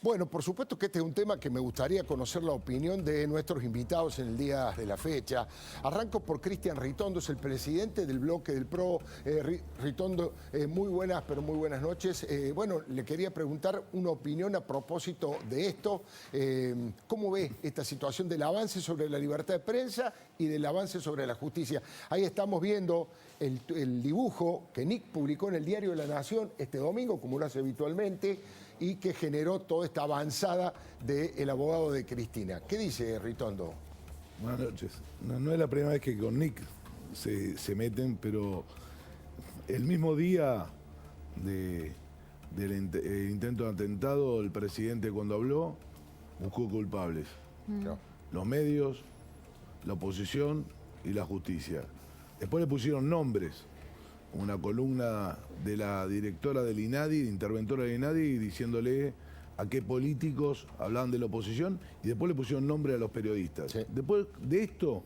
Bueno, por supuesto que este es un tema que me gustaría conocer la opinión de nuestros invitados en el día de la fecha. Arranco por Cristian Ritondo, es el presidente del bloque del PRO. Ritondo, muy buenas, pero muy buenas noches. Bueno, le quería preguntar una opinión a propósito de esto. ¿Cómo ve esta situación del avance sobre la libertad de prensa y del avance sobre la justicia? Ahí estamos viendo el dibujo que Nick publicó en el Diario de la Nación este domingo, como lo hace habitualmente, y que generó toda esta avanzada del abogado de Cristina. ¿Qué dice Ritondo? Buenas noches. No es la primera vez que con Nick se meten, pero el mismo día del intento de atentado, el presidente cuando habló buscó culpables. Los medios, la oposición y la justicia. Después le pusieron nombres. Una columna de la directora del INADI, interventora del INADI, diciéndole a qué políticos hablaban de la oposición, y después le pusieron nombre a los periodistas. Sí. Después de esto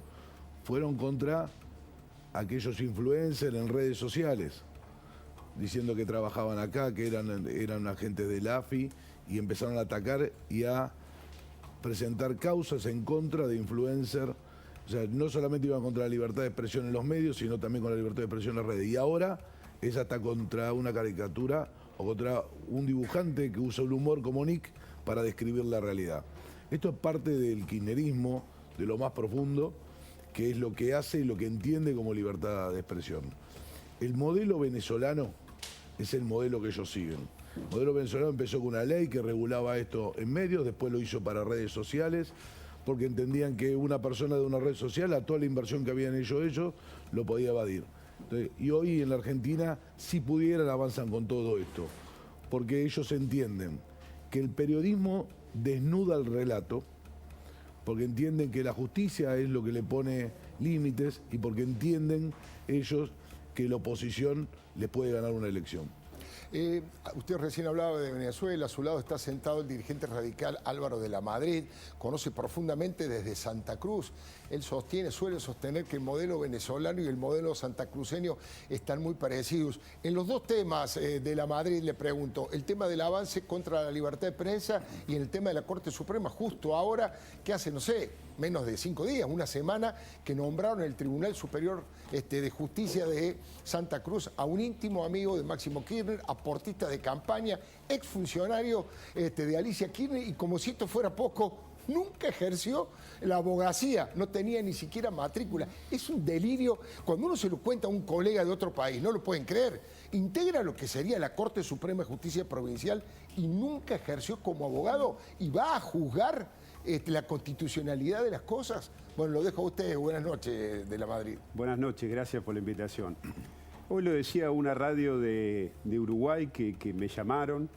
fueron contra aquellos influencers en redes sociales, diciendo que trabajaban acá, que eran agentes del AFI, y empezaron a atacar y a presentar causas en contra de influencers. O sea, no solamente iban contra la libertad de expresión en los medios, sino también con la libertad de expresión en las redes. Y ahora es hasta contra una caricatura o contra un dibujante que usa el humor como Nick para describir la realidad. Esto es parte del kirchnerismo, de lo más profundo, que es lo que hace y lo que entiende como libertad de expresión. El modelo venezolano es el modelo que ellos siguen. El modelo venezolano empezó con una ley que regulaba esto en medios, después lo hizo para redes sociales, porque entendían que una persona de una red social, a toda la inversión que habían hecho ellos, lo podía evadir. Entonces, y hoy en la Argentina, si pudieran, avanzan con todo esto, porque ellos entienden que el periodismo desnuda el relato, porque entienden que la justicia es lo que le pone límites y porque entienden ellos que la oposición les puede ganar una elección. Usted recién hablaba de Venezuela, a su lado está sentado el dirigente radical Álvaro de la Madrid, conoce profundamente desde Santa Cruz. Él suele sostener que el modelo venezolano y el modelo santacruceño están muy parecidos. En los dos temas de la Madrid le pregunto, el tema del avance contra la libertad de prensa y el tema de la Corte Suprema, justo ahora, que hace, no sé, menos de 5 días, una semana, que nombraron el Tribunal Superior de Justicia de Santa Cruz a un íntimo amigo de Máximo Kirchner, aportista de campaña, exfuncionario de Alicia Kirchner, y como si esto fuera poco, nunca ejerció la abogacía, no tenía ni siquiera matrícula. Es un delirio. Cuando uno se lo cuenta a un colega de otro país, no lo pueden creer. Integra lo que sería la Corte Suprema de Justicia Provincial y nunca ejerció como abogado y va a juzgar la constitucionalidad de las cosas. Bueno, lo dejo a ustedes. Buenas noches, de la Madrid. Buenas noches, gracias por la invitación. Hoy lo decía una radio de Uruguay que me llamaron,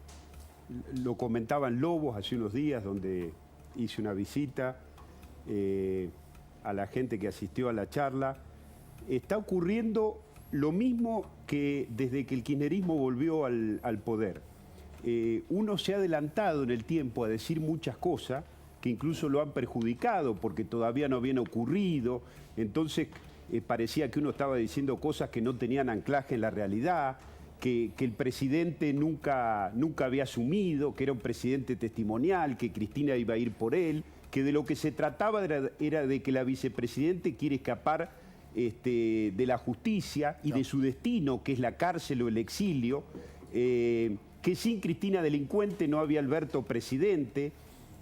lo comentaban Lobos hace unos días, donde hice una visita a la gente que asistió a la charla. Está ocurriendo lo mismo que desde que el kirchnerismo volvió al poder. Uno se ha adelantado en el tiempo a decir muchas cosas que incluso lo han perjudicado porque todavía no habían ocurrido. Entonces parecía que uno estaba diciendo cosas que no tenían anclaje en la realidad, que el presidente nunca había asumido, que era un presidente testimonial, que Cristina iba a ir por él, que de lo que se trataba era de que la vicepresidente quiere escapar de la justicia y de su destino, que es la cárcel o el exilio, que sin Cristina delincuente no había Alberto presidente,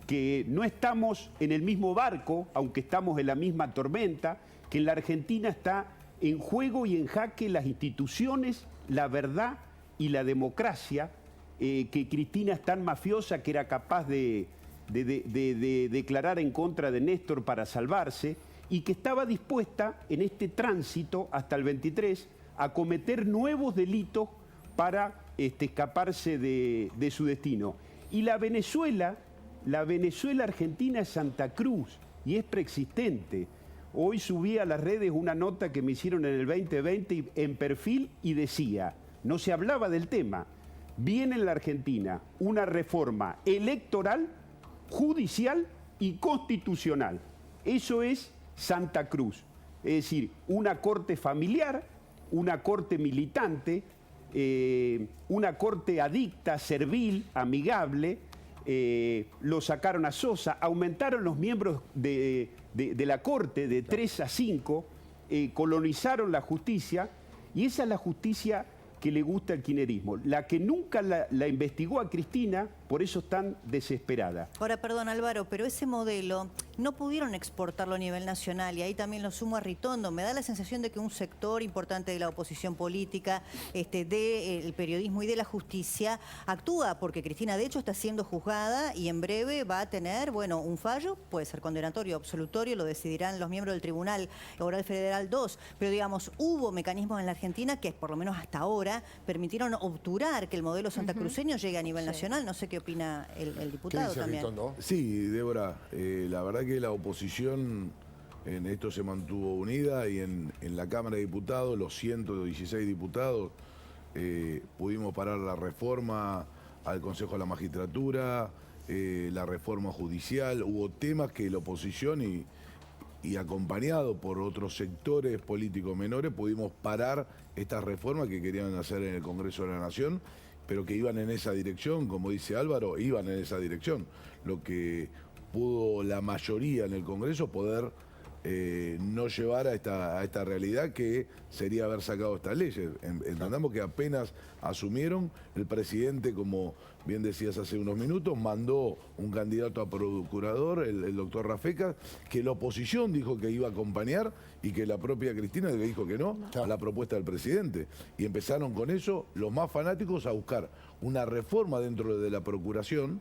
que no estamos en el mismo barco, aunque estamos en la misma tormenta, que en la Argentina está en juego y en jaque las instituciones, la verdad y la democracia, que Cristina es tan mafiosa que era capaz de declarar en contra de Néstor para salvarse y que estaba dispuesta en este tránsito hasta el 23 a cometer nuevos delitos para escaparse de su destino. Y la Venezuela argentina es Santa Cruz y es preexistente. Hoy subí a las redes una nota que me hicieron en el 2020 en perfil y decía, no se hablaba del tema, viene en la Argentina una reforma electoral, judicial y constitucional. Eso es Santa Cruz. Es decir, una corte familiar, una corte militante, una corte adicta, servil, amigable, lo sacaron a Sosa, aumentaron los miembros de la Corte de 3 a 5, colonizaron la justicia, y esa es la justicia que le gusta al kirchnerismo, la que nunca la investigó a Cristina, por eso es tan desesperada. Ahora, perdón Álvaro, pero ese modelo no pudieron exportarlo a nivel nacional, y ahí también lo sumo a Ritondo. Me da la sensación de que un sector importante de la oposición política, del periodismo y de la justicia, actúa porque Cristina de hecho está siendo juzgada y en breve va a tener, bueno, un fallo, puede ser condenatorio o absolutorio, lo decidirán los miembros del Tribunal Oral Federal 2, pero digamos, hubo mecanismos en la Argentina que por lo menos hasta ahora permitieron obturar que el modelo santacruceño llegue a nivel nacional. No sé qué opina el diputado también. Ritondo? Sí, Débora, la verdad que la oposición en esto se mantuvo unida y en la Cámara de Diputados, los 116 diputados, pudimos parar la reforma al Consejo de la Magistratura, la reforma judicial. Hubo temas que la oposición y acompañado por otros sectores políticos menores pudimos parar estas reformas que querían hacer en el Congreso de la Nación, pero que iban en esa dirección, como dice Álvaro, iban en esa dirección. Lo que pudo la mayoría en el Congreso poder no llevar a esta realidad que sería haber sacado estas leyes. Entendamos que apenas asumieron, el presidente, como bien decías hace unos minutos, mandó un candidato a procurador, el doctor Rafecas, que la oposición dijo que iba a acompañar y que la propia Cristina le dijo que no a la propuesta del presidente. Y empezaron con eso los más fanáticos a buscar una reforma dentro de la procuración,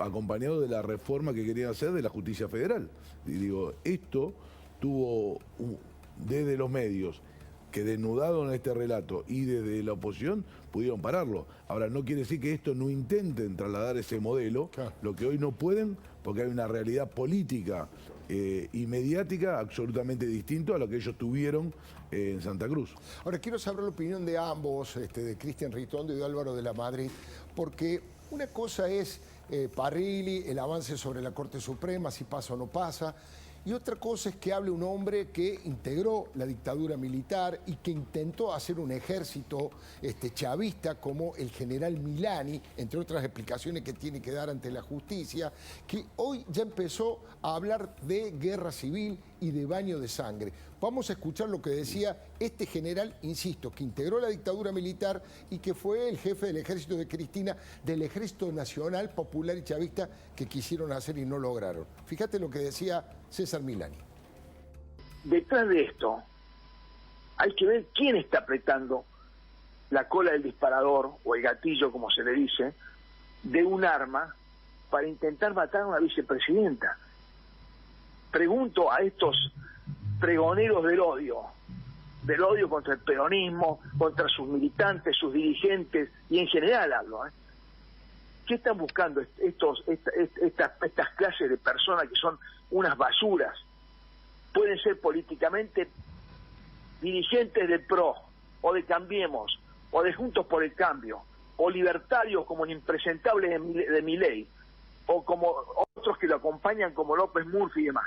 acompañado de la reforma que querían hacer de la justicia federal. Y digo, esto tuvo desde los medios que desnudaron este relato y desde la oposición pudieron pararlo. Ahora, no quiere decir que esto no intenten trasladar ese modelo, lo que hoy no pueden, porque hay una realidad política y mediática absolutamente distinto a lo que ellos tuvieron en Santa Cruz. Ahora, quiero saber la opinión de ambos, de Cristian Ritondo y de Álvaro de la Madrid, porque una cosa es Parrilli, el avance sobre la Corte Suprema, si pasa o no pasa, y otra cosa es que hable un hombre que integró la dictadura militar y que intentó hacer un ejército chavista como el general Milani, entre otras explicaciones que tiene que dar ante la justicia, que hoy ya empezó a hablar de guerra civil y de baño de sangre. Vamos a escuchar lo que decía este general, insisto, que integró la dictadura militar y que fue el jefe del ejército de Cristina, del Ejército Nacional Popular y Chavista, que quisieron hacer y no lograron. Fíjate lo que decía César Milani. Detrás de esto hay que ver quién está apretando la cola del disparador, o el gatillo, como se le dice, de un arma para intentar matar a una vicepresidenta. Pregunto a estos pregoneros del odio contra el peronismo, contra sus militantes, sus dirigentes, y en general hablo, ¿qué están buscando estas clases de personas que son unas basuras? Pueden ser políticamente dirigentes del PRO, o de Cambiemos, o de Juntos por el Cambio, o libertarios como el impresentable de Milei, o como otros que lo acompañan como López Murphy y demás.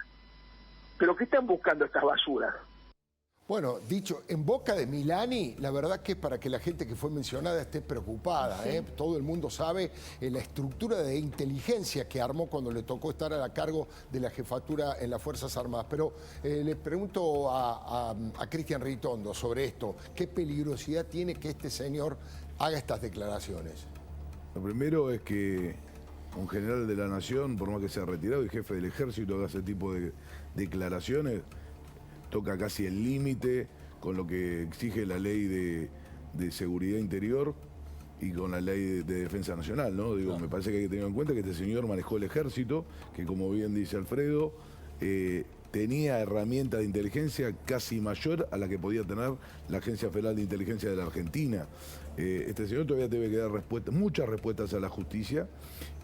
¿Pero qué están buscando estas basuras? Bueno, dicho en boca de Milani, la verdad que es para que la gente que fue mencionada esté preocupada. Sí. Todo el mundo sabe la estructura de inteligencia que armó cuando le tocó estar a cargo de la jefatura en las Fuerzas Armadas. Pero le pregunto a Cristian Ritondo sobre esto. ¿Qué peligrosidad tiene que este señor haga estas declaraciones? Lo primero es que un general de la Nación, por más que sea retirado y jefe del Ejército, haga ese tipo de declaraciones, toca casi el límite con lo que exige la ley de seguridad interior y con la ley de defensa nacional, ¿no? Digo, me parece que hay que tener en cuenta que este señor manejó el ejército, que como bien dice Alfredo, tenía herramientas de inteligencia casi mayor a la que podía tener la Agencia Federal de Inteligencia de la Argentina. Este señor todavía debe que dar muchas respuestas a la justicia,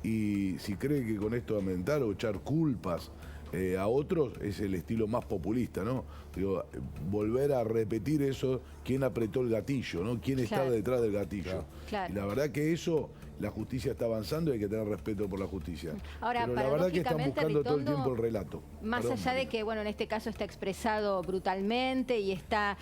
y si cree que con esto aumentar o echar culpas a otros es el estilo más populista, ¿no? Digo, volver a repetir eso, quién apretó el gatillo, ¿no? Quién estaba detrás del gatillo. Claro. Y la verdad que eso la justicia está avanzando y hay que tener respeto por la justicia. Ahora, pero la verdad que están paradójicamente, buscando todo el Ritondo, tiempo el relato. Más Perdón, allá de Mariana. que, bueno, en este caso está expresado brutalmente y está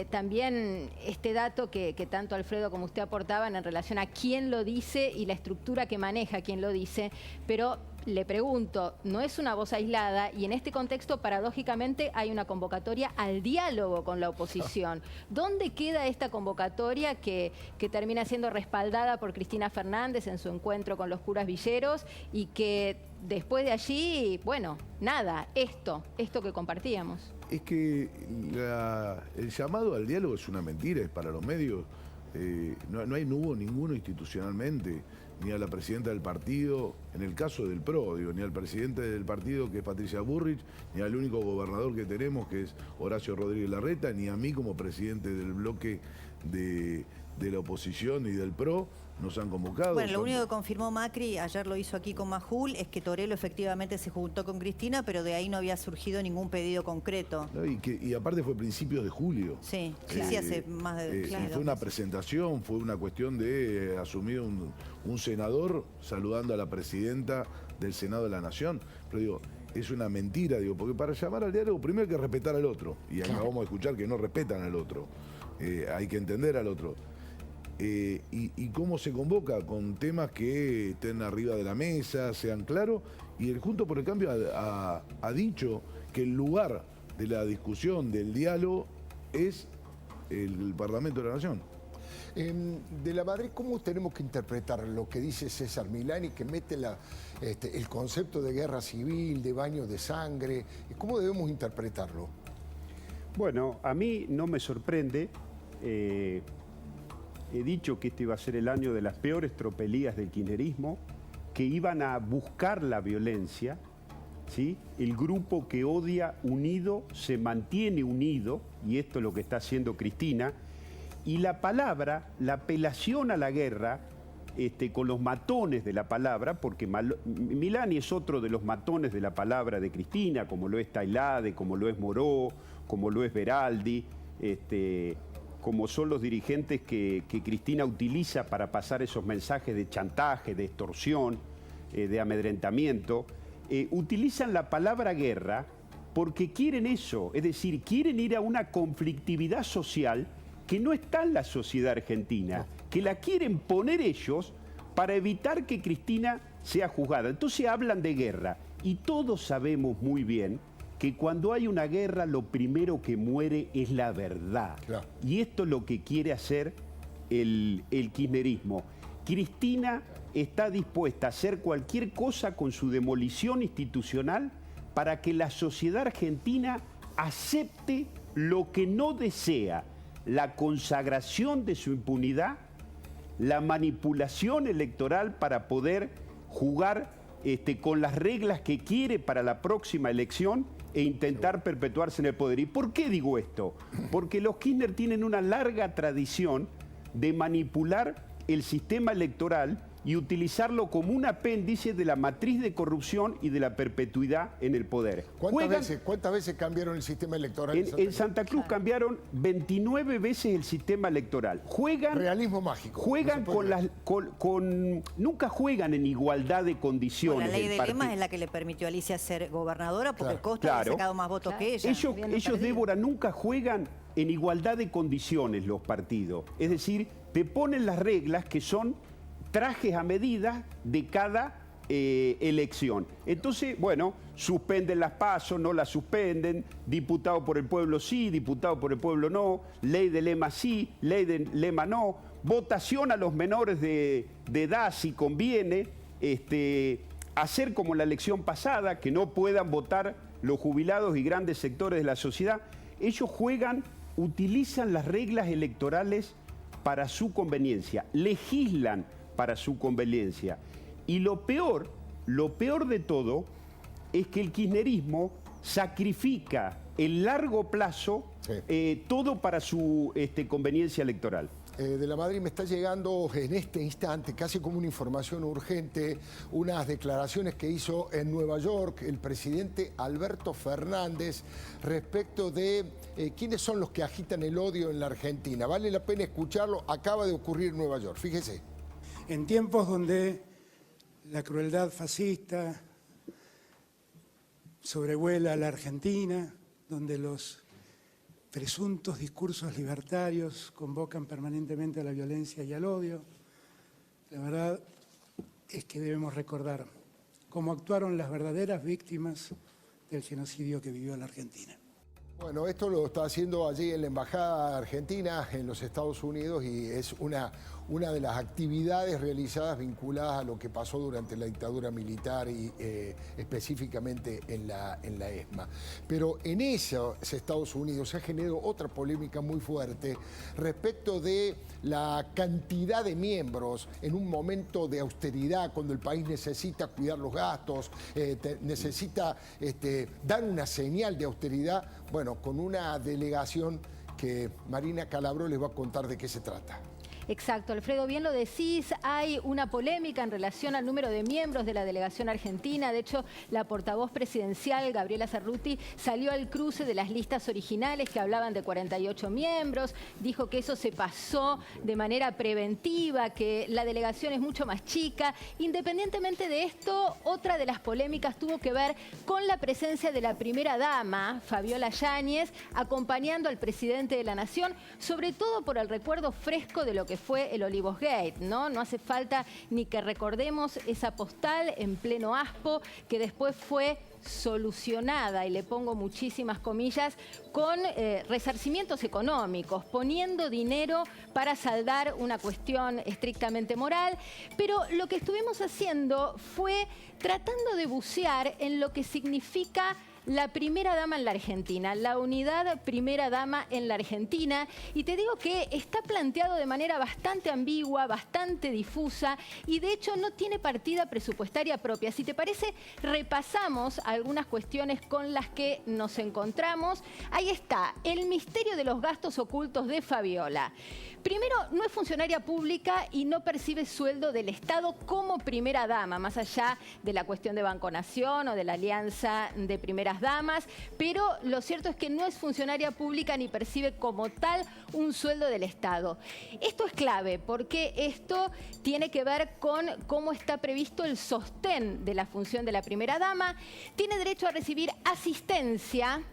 también este dato que tanto Alfredo como usted aportaban en relación a quién lo dice y la estructura que maneja quien lo dice, pero le pregunto, no es una voz aislada y en este contexto paradójicamente hay una convocatoria al diálogo con la oposición. ¿Dónde queda esta convocatoria que termina siendo respaldada por Cristina Fernández en su encuentro con los curas villeros y que después de allí, bueno, nada, esto que compartíamos? Es que el llamado al diálogo es una mentira, es para los medios. No hubo ninguno institucionalmente, ni a la presidenta del partido, en el caso del PRO, digo, ni al presidente del partido, que es Patricia Bullrich, ni al único gobernador que tenemos, que es Horacio Rodríguez Larreta, ni a mí como presidente del bloque de la oposición y del PRO, nos han convocado. Bueno, lo único que confirmó Macri, ayer lo hizo aquí con Majul, es que Torello efectivamente se juntó con Cristina, pero de ahí no había surgido ningún pedido concreto. ¿No? Y aparte fue principios de julio. Sí, hace más de... Y fue una presentación, fue una cuestión de asumir un senador saludando a la presidenta del Senado de la Nación. Pero digo, es una mentira, digo, porque para llamar al diálogo primero hay que respetar al otro. Y acabamos de escuchar que no respetan al otro. Hay que entender al otro. Y cómo se convoca con temas que estén arriba de la mesa, sean claros, y el Juntos por el Cambio ha dicho que el lugar de la discusión, del diálogo, es el Parlamento de la Nación. De la Madrid, ¿cómo tenemos que interpretar lo que dice César Milani, que mete el concepto de guerra civil, de baños de sangre? ¿Cómo debemos interpretarlo? Bueno, a mí no me sorprende. He dicho que este iba a ser el año de las peores tropelías del kirchnerismo, que iban a buscar la violencia, ¿sí? El grupo que odia unido se mantiene unido, y esto es lo que está haciendo Cristina, y la palabra, la apelación a la guerra, con los matones de la palabra, porque Milani es otro de los matones de la palabra de Cristina, como lo es Tailade, como lo es Moró, como lo es Beraldi, como son los dirigentes que Cristina utiliza para pasar esos mensajes de chantaje, de extorsión, de amedrentamiento, utilizan la palabra guerra porque quieren eso, es decir, quieren ir a una conflictividad social que no está en la sociedad argentina, que la quieren poner ellos para evitar que Cristina sea juzgada. Entonces hablan de guerra y todos sabemos muy bien que cuando hay una guerra lo primero que muere es la verdad. Claro. Y esto es lo que quiere hacer el kirchnerismo. Cristina está dispuesta a hacer cualquier cosa con su demolición institucional para que la sociedad argentina acepte lo que no desea: la consagración de su impunidad, la manipulación electoral para poder jugar con las reglas que quiere para la próxima elección e intentar perpetuarse en el poder. ¿Y por qué digo esto? Porque los Kirchner tienen una larga tradición de manipular el sistema electoral y utilizarlo como un apéndice de la matriz de corrupción y de la perpetuidad en el poder. ¿Cuántas veces cambiaron el sistema electoral? En Santa Cruz cambiaron 29 veces el sistema electoral. Juegan... Realismo mágico. Juegan nunca juegan en igualdad de condiciones. Bueno, la ley de Lema es la que le permitió a Alicia ser gobernadora porque Costa había sacado más votos que ella. Ellos, Débora, nunca juegan en igualdad de condiciones los partidos. Es decir, te ponen las reglas que son trajes a medida de cada elección. Entonces, bueno, suspenden las PASO, no las suspenden, diputado por el pueblo sí, diputado por el pueblo no, ley de Lema sí, ley de Lema no, votación a los menores de edad si conviene, hacer como la elección pasada, que no puedan votar los jubilados y grandes sectores de la sociedad. Ellos utilizan las reglas electorales para su conveniencia, legislan para su conveniencia. Y lo peor de todo es que el kirchnerismo sacrifica en largo plazo todo para su conveniencia electoral. De la Madrid me está llegando en este instante, casi como una información urgente, unas declaraciones que hizo en Nueva York el presidente Alberto Fernández respecto de quiénes son los que agitan el odio en la Argentina. Vale la pena escucharlo, acaba de ocurrir en Nueva York, fíjese. En tiempos donde la crueldad fascista sobrevuela a la Argentina, donde los presuntos discursos libertarios convocan permanentemente a la violencia y al odio, la verdad es que debemos recordar cómo actuaron las verdaderas víctimas del genocidio que vivió la Argentina. Bueno, esto lo está haciendo allí en la Embajada Argentina en los Estados Unidos y es una de las actividades realizadas vinculadas a lo que pasó durante la dictadura militar y específicamente en la ESMA. Pero en esos Estados Unidos se ha generado otra polémica muy fuerte respecto de la cantidad de miembros en un momento de austeridad, cuando el país necesita cuidar los gastos, necesita dar una señal de austeridad. Bueno, con una delegación que Marina Calabró les va a contar de qué se trata. Exacto, Alfredo, bien lo decís, hay una polémica en relación al número de miembros de la delegación argentina. De hecho, la portavoz presidencial, Gabriela Cerruti, salió al cruce de las listas originales que hablaban de 48 miembros, dijo que eso se pasó de manera preventiva, que la delegación es mucho más chica. Independientemente de esto, otra de las polémicas tuvo que ver con la presencia de la primera dama, Fabiola Yáñez, acompañando al presidente de la Nación, sobre todo por el recuerdo fresco de lo que fue el Olivos Gate, ¿no? No hace falta ni que recordemos esa postal en pleno Aspo, que después fue solucionada, y le pongo muchísimas comillas, con resarcimientos económicos, poniendo dinero para saldar una cuestión estrictamente moral. Pero lo que estuvimos haciendo fue tratando de bucear en lo que significa la primera dama en la Argentina, la unidad primera dama en la Argentina, y te digo que está planteado de manera bastante ambigua, bastante difusa, y de hecho no tiene partida presupuestaria propia. Si te parece, repasamos algunas cuestiones con las que nos encontramos. Ahí está, el misterio de los gastos ocultos de Fabiola. Primero, no es funcionaria pública y no percibe sueldo del Estado como primera dama, más allá de la cuestión de Banco Nación o de la Alianza de Primeras Damas, pero lo cierto es que no es funcionaria pública ni percibe como tal un sueldo del Estado. Esto es clave porque esto tiene que ver con cómo está previsto el sostén de la función de la primera dama. Tiene derecho a recibir asistencia.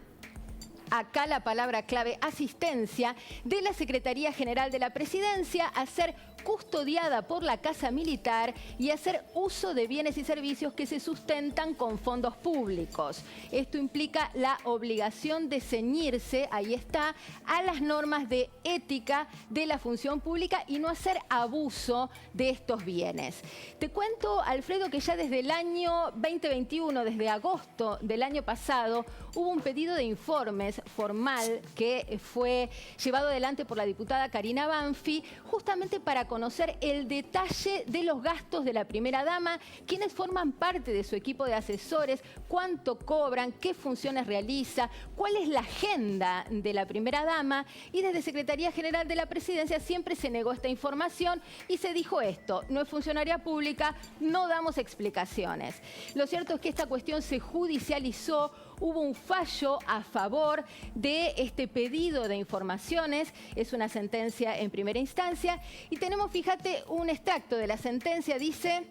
Acá la palabra clave, asistencia, de la Secretaría General de la Presidencia, a ser custodiada por la Casa Militar y hacer uso de bienes y servicios que se sustentan con fondos públicos. Esto implica la obligación de ceñirse, ahí está, a las normas de ética de la función pública y no hacer abuso de estos bienes. Te cuento, Alfredo, que ya desde el año 2021, desde agosto del año pasado, hubo un pedido de informes formal que fue llevado adelante por la diputada Karina Banfi, justamente para conocer el detalle de los gastos de la primera dama, quiénes forman parte de su equipo de asesores, cuánto cobran, qué funciones realiza, cuál es la agenda de la primera dama, y desde Secretaría General de la Presidencia siempre se negó esta información y se dijo esto: no es funcionaria pública, no damos explicaciones. Lo cierto es que esta cuestión se judicializó. Hubo un fallo a favor de este pedido de informaciones, es una sentencia en primera instancia, y tenemos, fíjate, un extracto de la sentencia. Dice: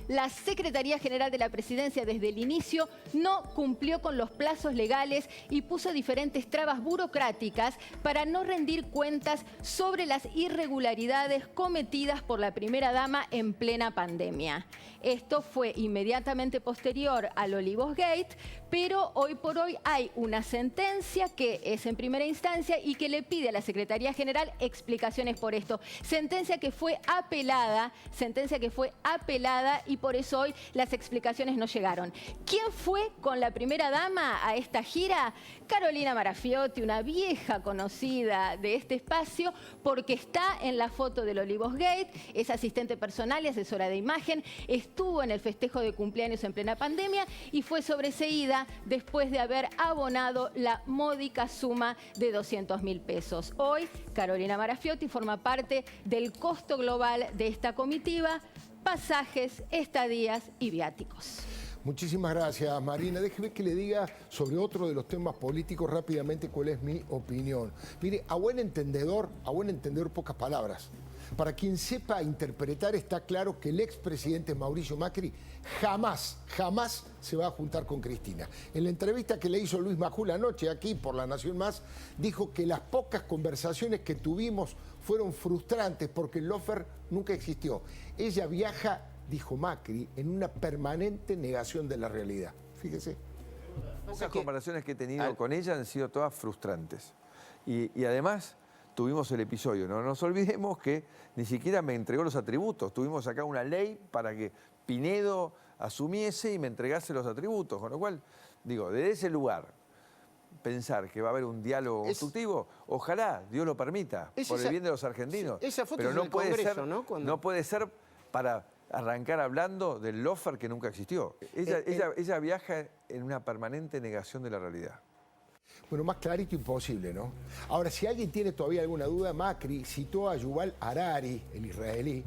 la Secretaría General de la Presidencia desde el inicio no cumplió con los plazos legales y puso diferentes trabas burocráticas para no rendir cuentas sobre las irregularidades cometidas por la primera dama en plena pandemia. Esto fue inmediatamente posterior al Olivos Gate, pero hoy por hoy hay una sentencia que es en primera instancia y que le pide a la Secretaría General explicaciones por esto. Sentencia que fue apelada y por eso hoy las explicaciones no llegaron. ¿Quién fue con la primera dama a esta gira? Carolina Marafiotti, una vieja conocida de este espacio, porque está en la foto del Olivos Gate, es asistente personal y asesora de imagen, estuvo en el festejo de cumpleaños en plena pandemia y fue sobreseída después de haber abonado la módica suma de 200.000 pesos. Hoy, Carolina Marafiotti forma parte del costo global de esta comitiva: pasajes, estadías y viáticos. Muchísimas gracias, Marina. Déjeme que le diga sobre otro de los temas políticos rápidamente cuál es mi opinión. Mire, a buen entendedor, pocas palabras. Para quien sepa interpretar, está claro que el expresidente Mauricio Macri jamás se va a juntar con Cristina. En la entrevista que le hizo Luis Majul anoche aquí por La Nación Más, dijo que las pocas conversaciones que tuvimos fueron frustrantes porque el lofer nunca existió. Ella viaja, dijo Macri, en una permanente negación de la realidad. Fíjese. Las conversaciones que he tenido con ella han sido todas frustrantes. Y además tuvimos el episodio. No nos olvidemos que ni siquiera me entregó los atributos. Tuvimos acá una ley para que Pinedo asumiese y me entregase los atributos. Con lo cual, digo, desde ese lugar, pensar que va a haber un diálogo constructivo, ojalá Dios lo permita, por el bien de los argentinos. Sí, esa foto pero es no del puede Congreso, ser, ¿no? No puede ser para arrancar hablando del lofer que nunca existió. Ella viaja en una permanente negación de la realidad. Bueno, más clarito imposible, ¿no? Ahora, si alguien tiene todavía alguna duda, Macri citó a Yuval Harari, el israelí,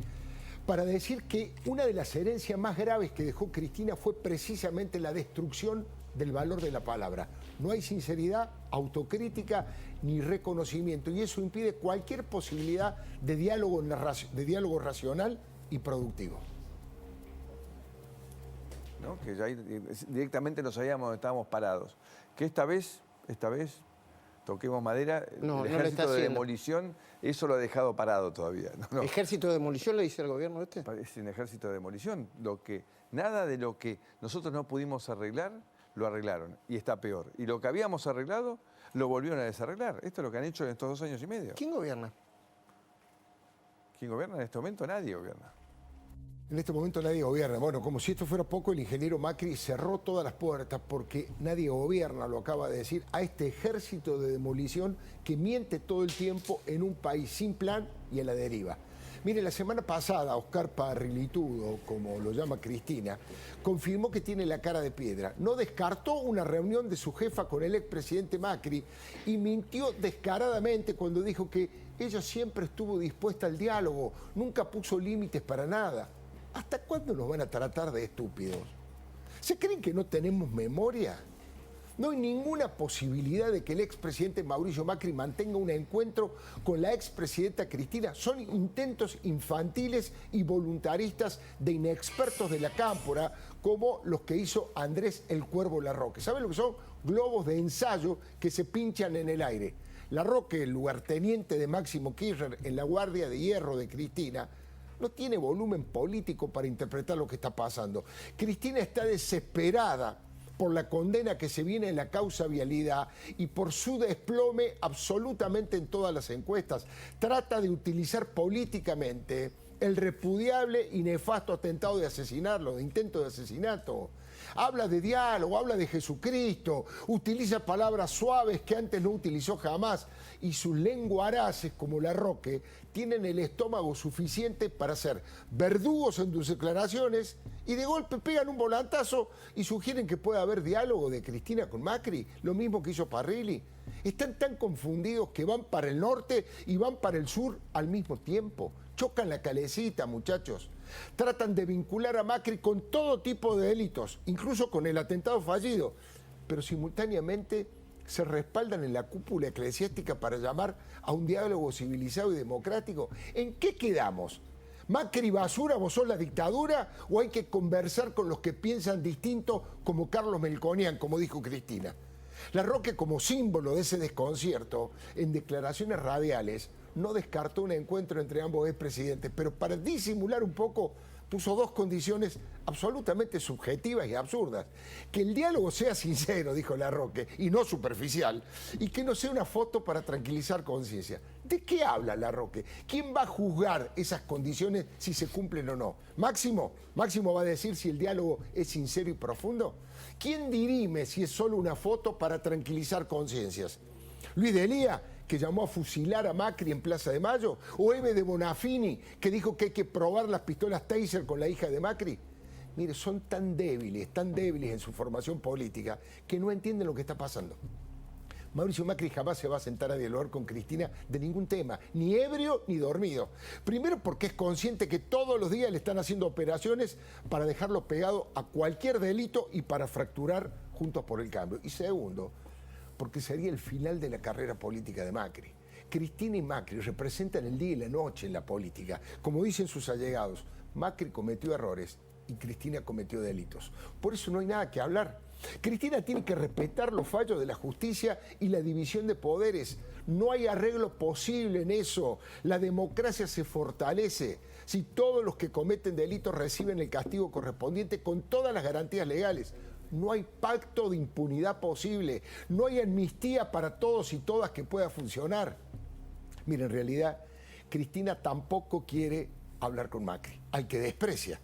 para decir que una de las herencias más graves que dejó Cristina fue precisamente la destrucción del valor de la palabra. No hay sinceridad, autocrítica ni reconocimiento, y eso impide cualquier posibilidad de diálogo racional y productivo. ¿No? Que ya directamente no sabíamos dónde estábamos parados. Que esta vez, toquemos madera, No, el no lo está ejército de haciendo. demolición, eso lo ha dejado parado todavía. No. ¿Ejército de demolición le dice el gobierno este? Es un ejército de demolición. Nada de lo que nosotros no pudimos arreglar, lo arreglaron. Y está peor. Y lo que habíamos arreglado, lo volvieron a desarreglar. Esto es lo que han hecho en estos 2 años y medio. ¿Quién gobierna? ¿Quién gobierna en este momento? Nadie gobierna. En este momento nadie gobierna. Bueno, como si esto fuera poco, el ingeniero Macri cerró todas las puertas porque nadie gobierna, lo acaba de decir, a este ejército de demolición que miente todo el tiempo en un país sin plan y a la deriva. Mire, la semana pasada Oscar Parrilitudo, como lo llama Cristina, confirmó que tiene la cara de piedra. No descartó una reunión de su jefa con el expresidente Macri y mintió descaradamente cuando dijo que ella siempre estuvo dispuesta al diálogo, nunca puso límites para nada. ¿Hasta cuándo nos van a tratar de estúpidos? ¿Se creen que no tenemos memoria? No hay ninguna posibilidad de que el expresidente Mauricio Macri mantenga un encuentro con la expresidenta Cristina. Son intentos infantiles y voluntaristas de inexpertos de la cámpora, como los que hizo Andrés el Cuervo Larroque. ¿Saben lo que son? Globos de ensayo que se pinchan en el aire. Larroque, el lugarteniente de Máximo Kirchner en la Guardia de Hierro de Cristina, no tiene volumen político para interpretar lo que está pasando. Cristina está desesperada por la condena que se viene en la causa vialidad y por su desplome absolutamente en todas las encuestas. Trata de utilizar políticamente el repudiable y nefasto atentado de asesinarlo, de intento de asesinato. Habla de diálogo, habla de Jesucristo, utiliza palabras suaves que antes no utilizó jamás, y sus lenguaraces, como Larroque, tienen el estómago suficiente para ser verdugos en sus declaraciones y de golpe pegan un volantazo y sugieren que pueda haber diálogo de Cristina con Macri, lo mismo que hizo Parrilli. Están tan confundidos que van para el norte y van para el sur al mismo tiempo. Chocan la calecita, muchachos. Tratan de vincular a Macri con todo tipo de delitos, incluso con el atentado fallido, pero simultáneamente se respaldan en la cúpula eclesiástica para llamar a un diálogo civilizado y democrático. ¿En qué quedamos? ¿Macri basura, vos sos la dictadura? ¿O hay que conversar con los que piensan distinto como Carlos Melconian, como dijo Cristina? Larroque, como símbolo de ese desconcierto, en declaraciones radiales, no descartó un encuentro entre ambos expresidentes, pero para disimular un poco puso 2 condiciones absolutamente subjetivas y absurdas. Que el diálogo sea sincero, dijo Larroque, y no superficial, y que no sea una foto para tranquilizar conciencia. ¿De qué habla Larroque? ¿Quién va a juzgar esas condiciones si se cumplen o no? ¿Máximo? ¿Máximo va a decir si el diálogo es sincero y profundo? ¿Quién dirime si es solo una foto para tranquilizar conciencias? ¿Luis Delía, que llamó a fusilar a Macri en Plaza de Mayo? ¿O Eve de Bonafini, que dijo que hay que probar las pistolas Taser con la hija de Macri? Mire, son tan débiles en su formación política, que no entienden lo que está pasando. Mauricio Macri jamás se va a sentar a dialogar con Cristina de ningún tema, ni ebrio ni dormido. Primero porque es consciente que todos los días le están haciendo operaciones para dejarlo pegado a cualquier delito y para fracturar Juntos por el Cambio. Y segundo, porque sería el final de la carrera política de Macri. Cristina y Macri representan el día y la noche en la política. Como dicen sus allegados, Macri cometió errores y Cristina cometió delitos. Por eso no hay nada que hablar. Cristina tiene que respetar los fallos de la justicia y la división de poderes. No hay arreglo posible en eso. La democracia se fortalece si todos los que cometen delitos reciben el castigo correspondiente con todas las garantías legales. No hay pacto de impunidad posible. No hay amnistía para todos y todas que pueda funcionar. Mira, en realidad, Cristina tampoco quiere hablar con Macri, al que desprecia.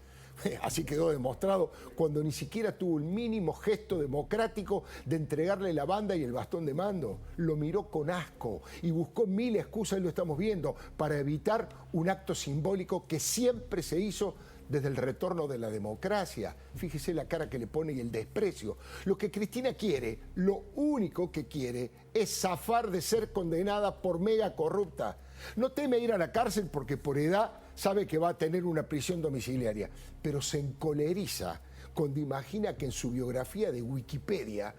Así quedó demostrado cuando ni siquiera tuvo el mínimo gesto democrático de entregarle la banda y el bastón de mando. Lo miró con asco y buscó mil excusas, y lo estamos viendo, para evitar un acto simbólico que siempre se hizo desde el retorno de la democracia. Fíjese la cara que le pone y el desprecio. Lo que Cristina quiere, lo único que quiere, es zafar de ser condenada por mega corrupta. No teme ir a la cárcel porque por edad sabe que va a tener una prisión domiciliaria, pero se encoleriza cuando imagina que en su biografía de Wikipedia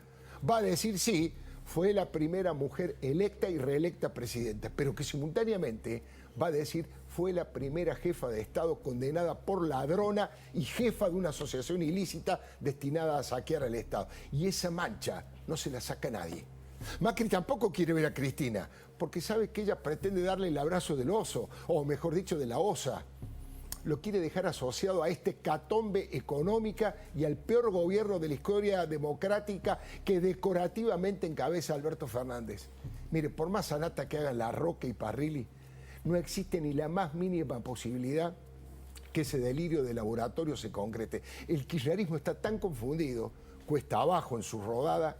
va a decir sí, fue la primera mujer electa y reelecta presidenta, pero que simultáneamente va a decir fue la primera jefa de Estado condenada por ladrona y jefa de una asociación ilícita destinada a saquear al Estado. Y esa mancha no se la saca nadie. Macri tampoco quiere ver a Cristina, porque sabe que ella pretende darle el abrazo del oso, o mejor dicho, de la osa. Lo quiere dejar asociado a este catombe económica y al peor gobierno de la historia democrática que decorativamente encabeza Alberto Fernández. Mire, por más sanata que hagan La Roca y Parrilli, no existe ni la más mínima posibilidad que ese delirio de laboratorio se concrete. El kirchnerismo está tan confundido, cuesta abajo en su rodada,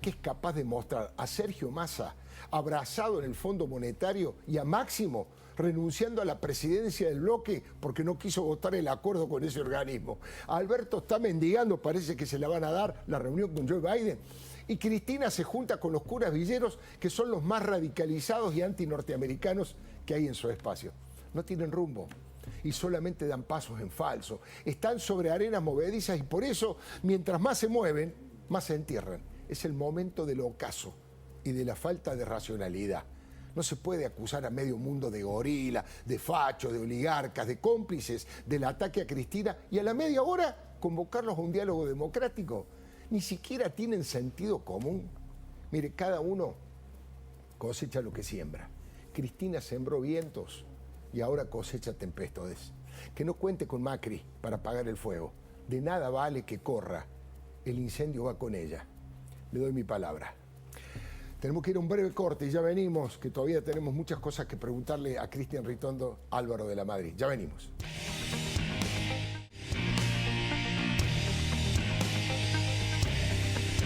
que es capaz de mostrar a Sergio Massa abrazado en el Fondo Monetario y a Máximo renunciando a la presidencia del bloque porque no quiso votar el acuerdo con ese organismo. Alberto está mendigando, parece que se la van a dar la reunión con Joe Biden. Y Cristina se junta con los curas villeros, que son los más radicalizados y anti-norteamericanos que hay en su espacio. No tienen rumbo y solamente dan pasos en falso. Están sobre arenas movedizas y por eso, mientras más se mueven, más se entierran. Es el momento del ocaso y de la falta de racionalidad. No se puede acusar a medio mundo de gorila, de facho, de oligarcas, de cómplices del ataque a Cristina y a la media hora convocarlos a un diálogo democrático. Ni siquiera tienen sentido común. Mire, cada uno cosecha lo que siembra. Cristina sembró vientos y ahora cosecha tempestades. Que no cuente con Macri para apagar el fuego. De nada vale que corra. El incendio va con ella. Le doy mi palabra. Tenemos que ir a un breve corte y ya venimos, que todavía tenemos muchas cosas que preguntarle a Cristian Ritondo, Álvaro de la Madrid. Ya venimos.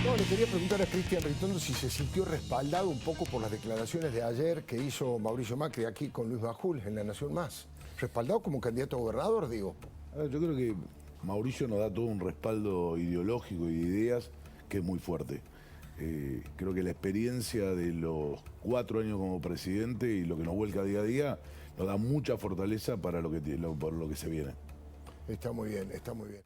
No, le quería preguntar a Cristian Ritondo si se sintió respaldado un poco por las declaraciones de ayer que hizo Mauricio Macri aquí con Luis Majul en La Nación Más. ¿Respaldado como candidato a gobernador, digo? Yo creo que Mauricio nos da todo un respaldo ideológico y de ideas que es muy fuerte. Creo que la experiencia de los 4 años como presidente y lo que nos vuelca día a día nos da mucha fortaleza para por lo que se viene. Está muy bien, está muy bien.